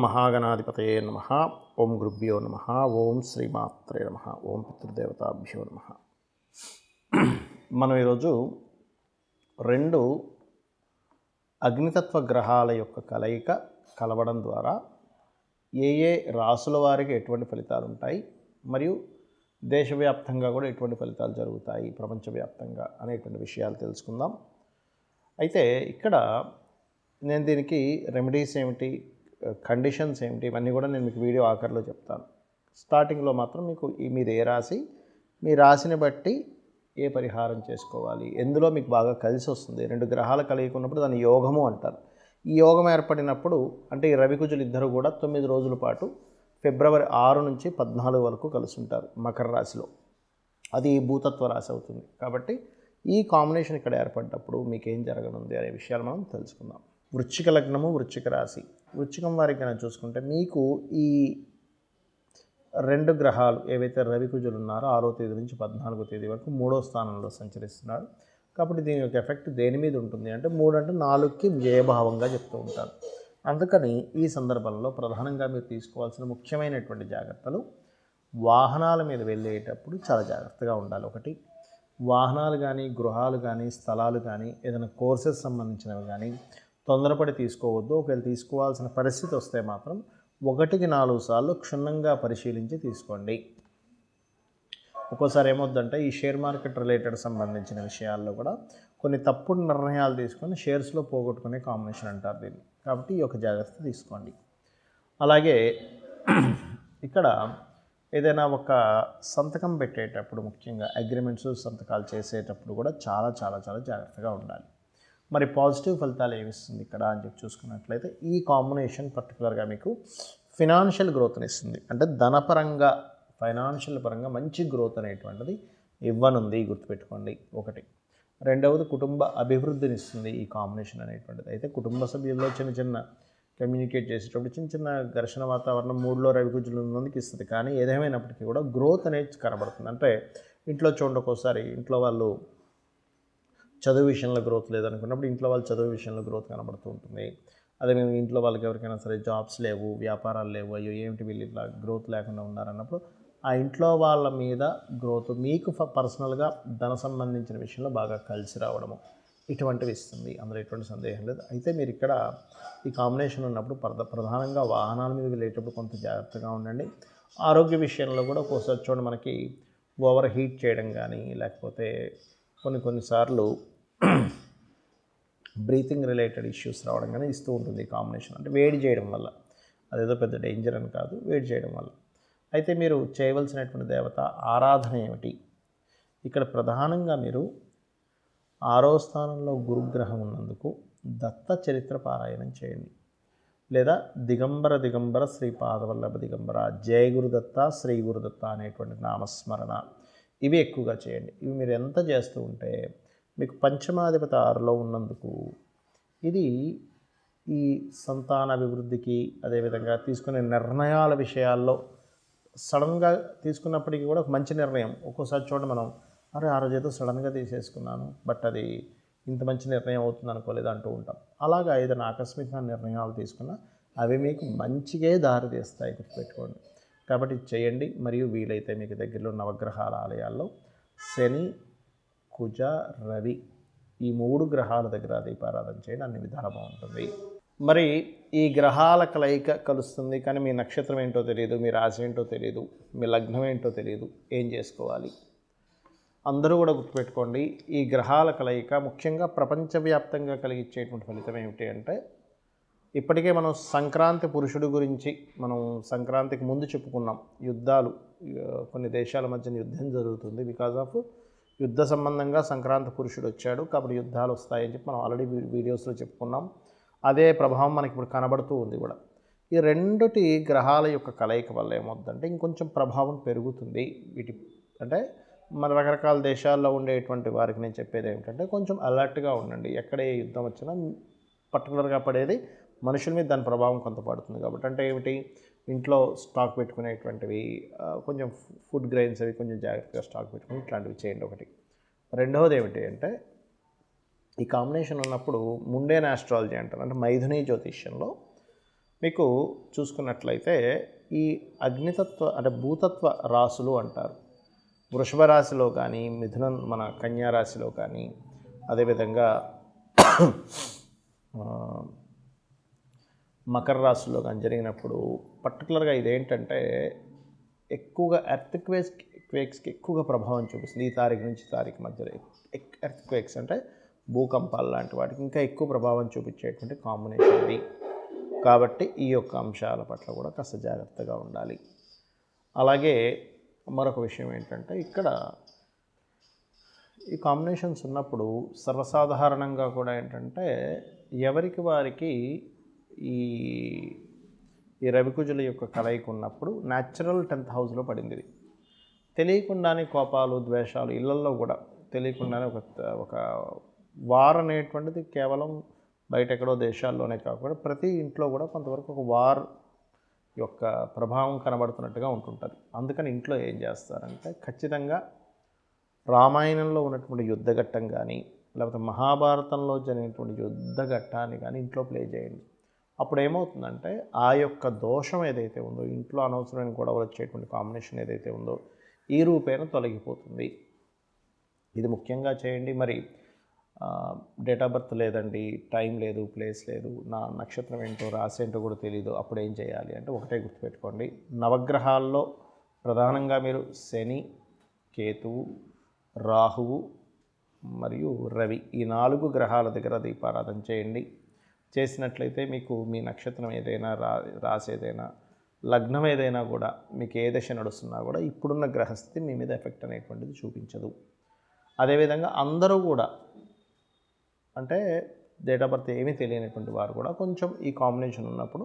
మహాగణాధిపతయే నమః. ఓం గురుభ్యో నమః. ఓం శ్రీమాత్రే నమః. ఓం పితృదేవతాభ్యో నమః. మనం ఈరోజు రెండు అగ్నితత్వ గ్రహాల యొక్క కలయిక కలవడం ద్వారా ఏ ఏ రాసుల వారికి ఎటువంటి ఫలితాలు ఉంటాయి, మరియు దేశవ్యాప్తంగా కూడా ఎటువంటి ఫలితాలు జరుగుతాయి ప్రపంచవ్యాప్తంగా అనేటువంటి విషయాలు తెలుసుకుందాం. అయితే ఇక్కడ నేను దీనికి రెమెడీస్ ఏమిటి, కండిషన్స్ ఏమిటి, ఇవన్నీ కూడా నేను మీకు వీడియో ఆఖరిలో చెప్తాను. స్టార్టింగ్లో మాత్రం మీకు మీరు ఏ రాశి, మీ రాశిని బట్టి ఏ పరిహారం చేసుకోవాలి, ఎందులో మీకు బాగా కలిసి వస్తుంది. రెండు గ్రహాల కలయిక ఉన్నప్పుడు దాన్ని యోగము అంటారు. ఈ యోగం ఏర్పడినప్పుడు అంటే ఈ రవికుజులు ఇద్దరు కూడా 9 రోజుల పాటు ఫిబ్రవరి 6 నుంచి 14 వరకు కలిసి ఉంటారు మకర రాశిలో. అది భూతత్వ రాశి అవుతుంది. కాబట్టి ఈ కాంబినేషన్ ఇక్కడ ఏర్పడినప్పుడు మీకు ఏం జరగనుంది అనే విషయాలు మనం తెలుసుకుందాం. వృశ్చిక లగ్నము, వృశ్చిక రాశి. వృశ్చికం వారికి కనుక చూసుకుంటే మీకు ఈ రెండు గ్రహాలు ఏవైతే రవికుజులు ఉన్నారో 6వ తేదీ నుంచి 14వ తేదీ వరకు 3వ స్థానంలో సంచరిస్తున్నారు. కాబట్టి దీని యొక్క ఎఫెక్ట్ దేని మీద ఉంటుంది అంటే 3 అంటే 4కి వ్యయభావంగా చెప్తూ ఉంటారు. అందుకని ఈ సందర్భంలో ప్రధానంగా మీరు తీసుకోవాల్సిన ముఖ్యమైనటువంటి జాగ్రత్తలు, వాహనాల మీద వెళ్ళేటప్పుడు చాలా జాగ్రత్తగా ఉండాలి. ఒకటి, వాహనాలు కానీ, గృహాలు కానీ, స్థలాలు కానీ, ఏదైనా కోర్సెస్ సంబంధించినవి కానీ తొందరపడి తీసుకోవద్దు. ఒకవేళ తీసుకోవాల్సిన పరిస్థితి వస్తే మాత్రం 1కి 4 సార్లు క్షుణ్ణంగా పరిశీలించి తీసుకోండి. ఒక్కోసారి ఏమవుద్దంటే ఈ షేర్ మార్కెట్ రిలేటెడ్ సంబంధించిన విషయాల్లో కూడా కొన్ని తప్పుడు నిర్ణయాలు తీసుకొని షేర్స్లో పోగొట్టుకునే కాంబినేషన్ అంటారు దీన్ని. కాబట్టి ఈ యొక్క జాగ్రత్త తీసుకోండి. అలాగే ఇక్కడ ఏదైనా ఒక సంతకం పెట్టేటప్పుడు, ముఖ్యంగా అగ్రిమెంట్స్ సంతకాలు చేసేటప్పుడు కూడా చాలా చాలా చాలా జాగ్రత్తగా ఉండాలి. మరి పాజిటివ్ ఫలితాలు ఏమిస్తుంది ఇక్కడ అని చెప్పి చూసుకున్నట్లయితే ఈ కాంబినేషన్ పర్టికులర్గా మీకు ఫినాన్షియల్ గ్రోత్ని ఇస్తుంది. అంటే ధనపరంగా, ఫైనాన్షియల్ పరంగా మంచి గ్రోత్ అనేటువంటిది ఇవ్వనుంది, గుర్తుపెట్టుకోండి. ఒకటి. రెండవది, కుటుంబ అభివృద్ధిని ఇస్తుంది ఈ కాంబినేషన్ అనేటువంటిది. అయితే కుటుంబ సభ్యుల్లో చిన్న కమ్యూనికేట్ చేసేటప్పుడు చిన్న ఘర్షణ వాతావరణం 3లో రవికుజులు ఉన్నందుకు ఇస్తుంది. కానీ ఏదేమైనప్పటికీ కూడా గ్రోత్ అనేది కనబడుతుంది. అంటే ఇంట్లో చూడండి, ఒక్కోసారి ఇంట్లో వాళ్ళు చదువు విషయంలో గ్రోత్ లేదనుకున్నప్పుడు ఇంట్లో వాళ్ళు చదువు విషయంలో గ్రోత్ కనబడుతూ ఉంటుంది. అదే మేము ఇంట్లో వాళ్ళకి ఎవరికైనా సరే జాబ్స్ లేవు, వ్యాపారాలు లేవు, అయ్యో ఏమిటి వీళ్ళు ఇట్లా గ్రోత్ లేకుండా ఉన్నారన్నప్పుడు ఆ ఇంట్లో వాళ్ళ మీద గ్రోత్ మీకు పర్సనల్గా ధన సంబంధించిన విషయంలో బాగా కలిసి రావడము ఇటువంటివి ఇస్తుంది. అందులో ఎటువంటి సందేహం లేదు. అయితే మీరు ఇక్కడ ఈ కాంబినేషన్ ఉన్నప్పుడు ప్రధానంగా వాహనాల మీద వెళ్ళేటప్పుడు కొంత జాగ్రత్తగా ఉండండి. ఆరోగ్య విషయంలో కూడా ఒక్కోసారి చూడండి మనకి ఓవర్ హీట్ చేయడం కానీ, లేకపోతే కొన్నిసార్లు బ్రీతింగ్ రిలేటెడ్ ఇష్యూస్ రావడం కానీ ఇస్తూ ఉంటుంది ఈ కాంబినేషన్. అంటే వేడి చేయడం వల్ల, అదేదో పెద్ద డేంజర్ అని కాదు, వేడి చేయడం వల్ల. అయితే మీరు చేయవలసినటువంటి దేవత ఆరాధన ఏమిటి? ఇక్కడ ప్రధానంగా మీరు 6వ స్థానంలో గురుగ్రహం ఉన్నందుకు దత్త చరిత్ర పారాయణం చేయండి. లేదా దిగంబర శ్రీ పాదవల్లభ దిగంబర, జయ గురుదత్త, శ్రీ గురుదత్త అనేటువంటి నామస్మరణ ఇవి ఎక్కువగా చేయండి. ఇవి మీరు ఎంత చేస్తూ ఉంటే మీకు పంచమాధిపతి 6లో ఉన్నందుకు ఇది ఈ సంతాన అభివృద్ధికి, అదేవిధంగా తీసుకునే నిర్ణయాల విషయాల్లో సడన్గా తీసుకున్నప్పటికీ కూడా ఒక మంచి నిర్ణయం ఒక్కోసారి చూడండి మనం ఆ రోజు ఏదో సడన్గా తీసేసుకున్నాను, బట్ అది ఇంత మంచి నిర్ణయం అవుతుంది అనుకోలేదు అంటూ ఉంటాం. అలాగా ఏదైనా ఆకస్మిక నిర్ణయాలు తీసుకున్నా అవి మీకు మంచిగా దారి తీస్తాయి, గుర్తుపెట్టుకోండి. కాబట్టి చేయండి. మరియు వీలైతే మీకు దగ్గరలో నవగ్రహాల ఆలయాల్లో శని, కుజ, రవి ఈ 3 గ్రహాల దగ్గర దీపారాధన చేయండి, అన్ని విధాలు బాగుంటుంది. మరి ఈ గ్రహాల కలయిక కలుస్తుంది, కానీ మీ నక్షత్రం ఏంటో తెలియదు, మీ రాశి ఏంటో తెలియదు, మీ లగ్నం ఏంటో తెలియదు, ఏం చేసుకోవాలి? అందరూ కూడా గుర్తుపెట్టుకోండి, ఈ గ్రహాల కలయిక ముఖ్యంగా ప్రపంచవ్యాప్తంగా కలిగించేటువంటి ఫలితం ఏమిటి అంటే, ఇప్పటికే మనం సంక్రాంతి పురుషుడు గురించి మనం సంక్రాంతికి ముందు చెప్పుకున్నాం. యుద్ధాలు, కొన్ని దేశాల మధ్య యుద్ధం జరుగుతుంది. బికాజ్ ఆఫ్ యుద్ధ సంబంధంగా సంక్రాంతి పురుషుడు వచ్చాడు, కాబట్టి యుద్ధాలు వస్తాయని చెప్పి మనం ఆల్రెడీ వీడియోస్లో చెప్పుకున్నాం. అదే ప్రభావం మనకి ఇప్పుడు కనబడుతూ ఉంది కూడా. ఈ రెండుటి గ్రహాల యొక్క కలయిక వల్ల ఏమవుతుందంటే ఇంకొంచెం ప్రభావం పెరుగుతుంది. అంటే మన రకరకాల దేశాల్లో ఉండేటువంటి వారికి నేను చెప్పేది ఏమిటంటే కొంచెం అలర్ట్గా ఉండండి. ఎక్కడ ఏ యుద్ధం వచ్చినా పర్టికులర్గా పడేది మనుషుల మీద దాని ప్రభావం కొంత పడుతుంది. కాబట్టి అంటే ఏమిటి, ఇంట్లో స్టాక్ పెట్టుకునేటువంటివి, కొంచెం ఫుడ్ గ్రెయిన్స్ అవి కొంచెం జాగ్రత్తగా స్టాక్ పెట్టుకుని ఇట్లాంటివి చేయండి. ఒకటి. రెండవది ఏమిటి అంటే ఈ కాంబినేషన్ ఉన్నప్పుడు ముండేన్ ఆస్ట్రాలజీ అంటారు. అంటే మైథుని జ్యోతిష్యంలో మీకు చూసుకున్నట్లయితే ఈ అగ్నితత్వ అంటే భూతత్వ రాశులు అంటారు. వృషభ రాశిలో కానీ, మిథునం మన కన్యా రాశిలో కానీ, అదేవిధంగా మకర రాశిలో కానీ జరిగినప్పుడు పర్టికులర్గా ఇదేంటంటే ఎక్కువగా క్వేక్స్కి ఎక్కువగా ప్రభావం చూపిస్తుంది. ఈ తారీఖు నుంచి తారీఖు మధ్యలో క్వేక్స్ అంటే భూకంపాలు లాంటి వాటికి ఇంకా ఎక్కువ ప్రభావం చూపించేటువంటి కాంబినేషన్ ఇది. కాబట్టి ఈ యొక్క అంశాల పట్ల కూడా కాస్త జాగ్రత్తగా ఉండాలి. అలాగే మరొక విషయం ఏంటంటే ఇక్కడ ఈ కాంబినేషన్స్ ఉన్నప్పుడు సర్వసాధారణంగా కూడా ఏంటంటే ఎవరికి వారికి ఈ ఈ రవికుజుల యొక్క కలయిక ఉన్నప్పుడు న్యాచురల్ 10th హౌస్లో పడింది. ఇది తెలియకుండానే కోపాలు, ద్వేషాలు ఇళ్లల్లో కూడా తెలియకుండానే ఒక వార్ అనేటువంటిది కేవలం బయట ఎక్కడో దేశాల్లోనే కాకుండా ప్రతి ఇంట్లో కూడా కొంతవరకు ఒక వార్ యొక్క ప్రభావం కనబడుతున్నట్టుగా ఉంటుంటుంది. అందుకని ఇంట్లో ఏం చేస్తారంటే ఖచ్చితంగా రామాయణంలో ఉన్నటువంటి యుద్ధఘట్టం కానీ, లేకపోతే మహాభారతంలో జరిగినటువంటి యుద్ధఘట్టాన్ని కానీ ఇంట్లో ప్లే చేయండి. అప్పుడు ఏమవుతుందంటే ఆ యొక్క దోషం ఏదైతే ఉందో, ఇంట్లో అనవసరమైన గొడవలు వచ్చేటువంటి కాంబినేషన్ ఏదైతే ఉందో ఈ రూపేణ తొలగిపోతుంది. ఇది ముఖ్యంగా చేయండి. మరి డేట్ ఆఫ్ బర్త్ లేదండి, టైం లేదు, ప్లేస్ లేదు, నా నక్షత్రం ఏంటో రాశి ఏంటో కూడా తెలియదు, అప్పుడు ఏం చేయాలి అంటే ఒకటే గుర్తుపెట్టుకోండి. నవగ్రహాల్లో ప్రధానంగా మీరు శని, కేతువు, రాహువు మరియు రవి ఈ 4 గ్రహాల దగ్గర దీపారాధన చేయండి. చేసినట్లయితే మీకు మీ నక్షత్రం ఏదైనా రాశి ఏదైనా లగ్నం ఏదైనా కూడా మీకు ఏ దశ నడుస్తున్నా కూడా ఇప్పుడున్న గ్రహస్థితి మీ మీద ఎఫెక్ట్ అనేటువంటిది చూపించదు. అదేవిధంగా అందరూ కూడా అంటే డేట్ ఆఫ్ బర్త్ ఏమీ తెలియనటువంటి వారు కూడా కొంచెం ఈ కాంబినేషన్ ఉన్నప్పుడు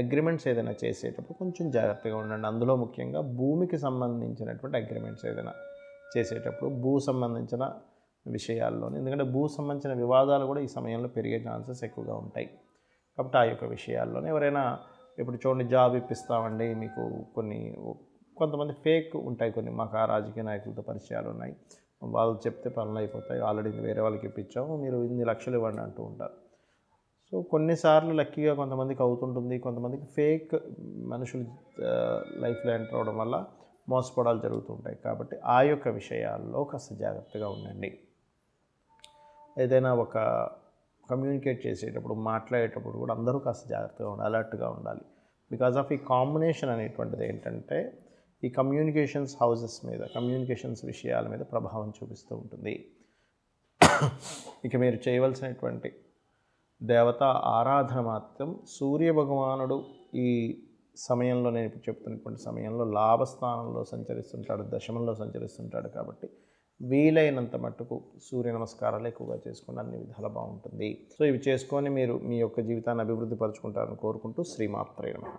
అగ్రిమెంట్స్ ఏదైనా చేసేటప్పుడు కొంచెం జాగ్రత్తగా ఉండండి. అందులో ముఖ్యంగా భూమికి సంబంధించినటువంటి అగ్రిమెంట్స్ ఏదైనా చేసేటప్పుడు భూ సంబంధించిన విషయాల్లోనే, ఎందుకంటే భూ సంబంధించిన వివాదాలు కూడా ఈ సమయంలో పెరిగే ఛాన్సెస్ ఎక్కువగా ఉంటాయి. కాబట్టి ఆ యొక్క విషయాల్లోనే ఎవరైనా ఇప్పుడు చూడండి జాబ్ ఇప్పిస్తామండి మీకు కొంతమంది ఫేక్ ఉంటాయి. మాకు ఆ రాజకీయ నాయకులతో పరిచయాలు ఉన్నాయి, వాళ్ళు చెప్తే పనులు అయిపోతాయి, ఆల్రెడీ వేరే వాళ్ళకి ఇప్పించాము, మీరు ఇన్ని లక్షలు ఇవ్వండి అంటూ ఉంటారు. సో కొన్నిసార్లు లక్కీగా కొంతమందికి అవుతుంటుంది, కొంతమందికి ఫేక్ మనుషులు లైఫ్లో ఎంటర్ అవ్వడం వల్ల మోసపోవడాలు జరుగుతూ ఉంటాయి. కాబట్టి ఆ యొక్క విషయాల్లో కాస్త జాగ్రత్తగా ఉండండి. ఏదైనా ఒక కమ్యూనికేట్ చేసేటప్పుడు, మాట్లాడేటప్పుడు కూడా అందరూ కాస్త జాగ్రత్తగా ఉండాలి, అలర్ట్గా ఉండాలి. బికాజ్ ఆఫ్ ఈ కాంబినేషన్ అనేటువంటిది ఏంటంటే ఈ కమ్యూనికేషన్స్ హౌసెస్ మీద, కమ్యూనికేషన్స్ విషయాల మీద ప్రభావం చూపిస్తూ ఉంటుంది. ఇక మీరు చేయవలసినటువంటి దేవత ఆరాధన మాత్రం సూర్య భగవానుడు ఈ సమయంలో, నేను ఇప్పుడు చెప్తున్నటువంటి సమయంలో లాభస్థానంలో సంచరిస్తుంటాడు, దశమంలో సంచరిస్తుంటాడు. కాబట్టి వీలైనంత మట్టుకు సూర్య నమస్కారాలు ఎక్కువగా చేసుకుని అన్ని విధాలు బాగుంటుంది. సో ఇవి చేసుకొని మీరు మీ యొక్క జీవితాన్ని అభివృద్ధి పరుచుకుంటారని కోరుకుంటూ శ్రీమాత్రే నమః.